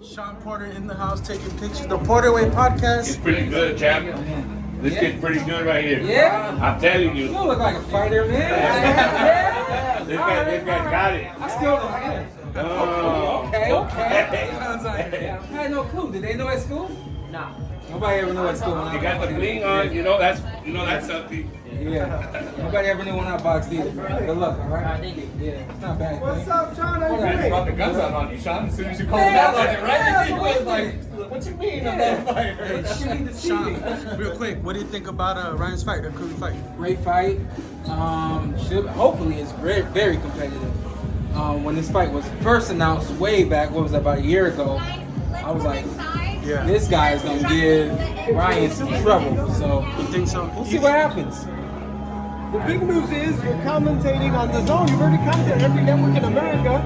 Shawn Porter in the house taking pictures. The Porterway podcast. He's pretty good, champ. This kid's pretty good right here. Yeah? I'm telling you. You look like a fighter, man. Yeah. This guy got it. I still don't get it. Oh. Okay. I had no clue. Did they know at school? Nah. Nobody ever knew at school. You got the bling on. You know that's something. Yeah. Nobody ever knew when I boxed either. Good luck, all right? Thank you. Yeah, it's not bad. What's up, Shawn? How you You doing? brought the guns out on you, Shawn. As soon as you called him out on it, right? He was like, what you mean I'm not a fighter? She need to see Shawn, me. real quick, what do you think about Ryan's fight, the Curry fight? Great fight. Hopefully it's very, very competitive. When this fight was first announced way back, what was that, about a year ago, I was like, Yeah. this guy is gonna give Ryan some trouble. So You think so? we'll see what happens. The big news is you're commentating on the zone. You've already commentated every network in America.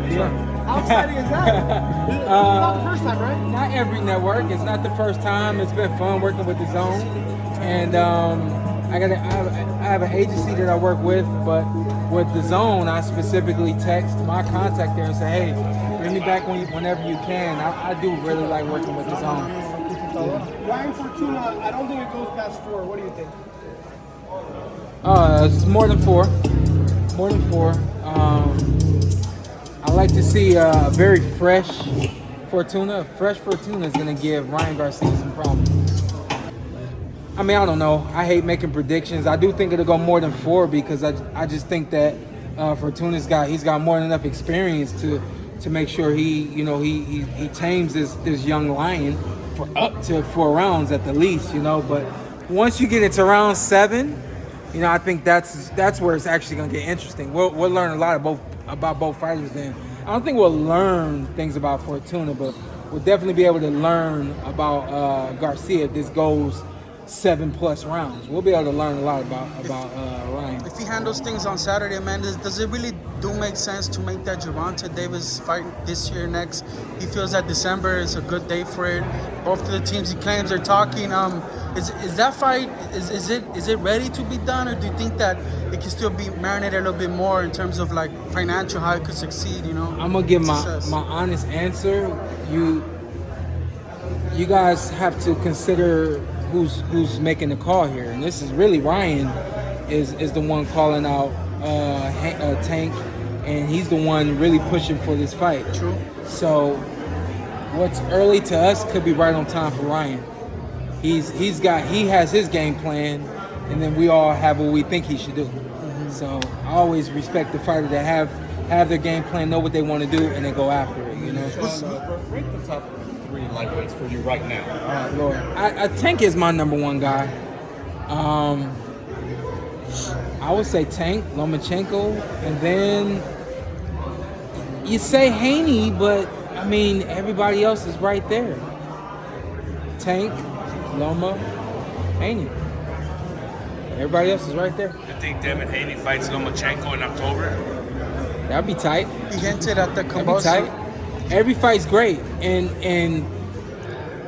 How exciting is that? It's not the first time, right? Not every network. It's not the first time. It's been fun working with the Zone, and I have an agency that I work with, but with the Zone, I specifically text my contact there and say, hey, bring me back whenever you can. I do really like working with the Zone. Ryan Fortuna, I don't think it goes past 4. What do you think? It's more than 4. More than 4. I like to see a very fresh Fortuna. Fresh Fortuna is going to give Ryan Garcia some problems. I mean, I don't know. I hate making predictions. I do think it'll go more than 4 because I just think that Fortuna's got more than enough experience to make sure he tames this young lion for up to 4 rounds at the least, But once you get into round 7, I think that's where it's actually gonna get interesting. We'll learn a lot about both fighters then. I don't think we'll learn things about Fortuna, but we'll definitely be able to learn about Garcia if this goes 7+ rounds. We'll be able to learn a lot about Ryan. If he handles things on Saturday, man, does it really make sense to make that Gervonta Davis fight this year next? He feels that December is a good day for it. Both of the teams he claims are talking. Is that fight is it ready to be done, or do you think that it can still be marinated a little bit more in terms of like financial how it could succeed? I'm gonna give my honest answer. You guys have to consider who's making the call here, and this is really Ryan is the one calling out Tank, and he's the one really pushing for this fight. True. So what's early to us could be right on time for Ryan. He has his game plan, and then we all have what we think he should do. Mm-hmm. So I always respect the fighter that have their game plan, know what they want to do, and then go after it. Shawn, rank the top 3 lightweights for you right now. Lord, I Tank is my number 1 guy. I would say Tank, Lomachenko, and then you say Haney, but I mean everybody else is right there. Tank, Loma, Haney. Everybody else is right there. You think Devin Haney fights Lomachenko in October? That'd be tight. He hinted at the That'd be combustion. tight. Every fight's great, and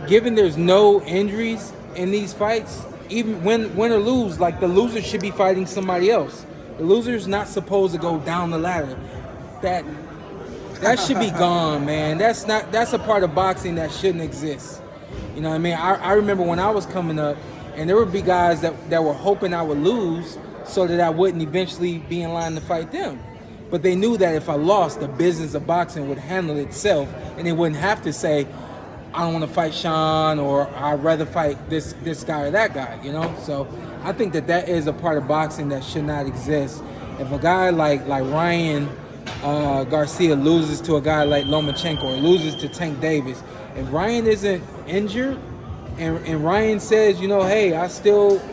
given there's no injuries in these fights, even win or lose, like the loser should be fighting somebody else. The loser's not supposed to go down the ladder. That should be gone, man. That's a part of boxing that shouldn't exist. You know what I mean? I remember when I was coming up, and there would be guys that were hoping I would lose so that I wouldn't eventually be in line to fight them. But they knew that if I lost, the business of boxing would handle itself, and they wouldn't have to say, I don't want to fight Shawn, or I'd rather fight this guy or that guy, So I think that is a part of boxing that should not exist. If a guy like Ryan Garcia loses to a guy like Lomachenko or loses to Tank Davis, if Ryan isn't injured and Ryan says, hey,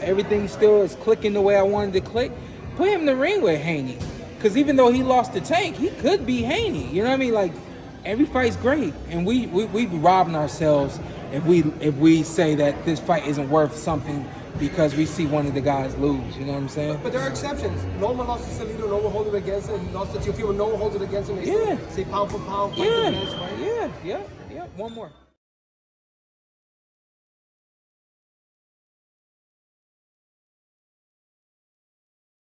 everything still is clicking the way I wanted to click, put him in the ring with Haney. Because even though he lost to Tank, he could be Haney. You know what I mean? Like, every fight's great, and we be robbing ourselves if we say that this fight isn't worth something because we see one of the guys lose. You know what I'm saying? But there are exceptions. No one lost to Salido, no one holds it against him. He lost to Teofimo, no one holds it against him. They say pound for pound, fight the best, right? Yeah. One more.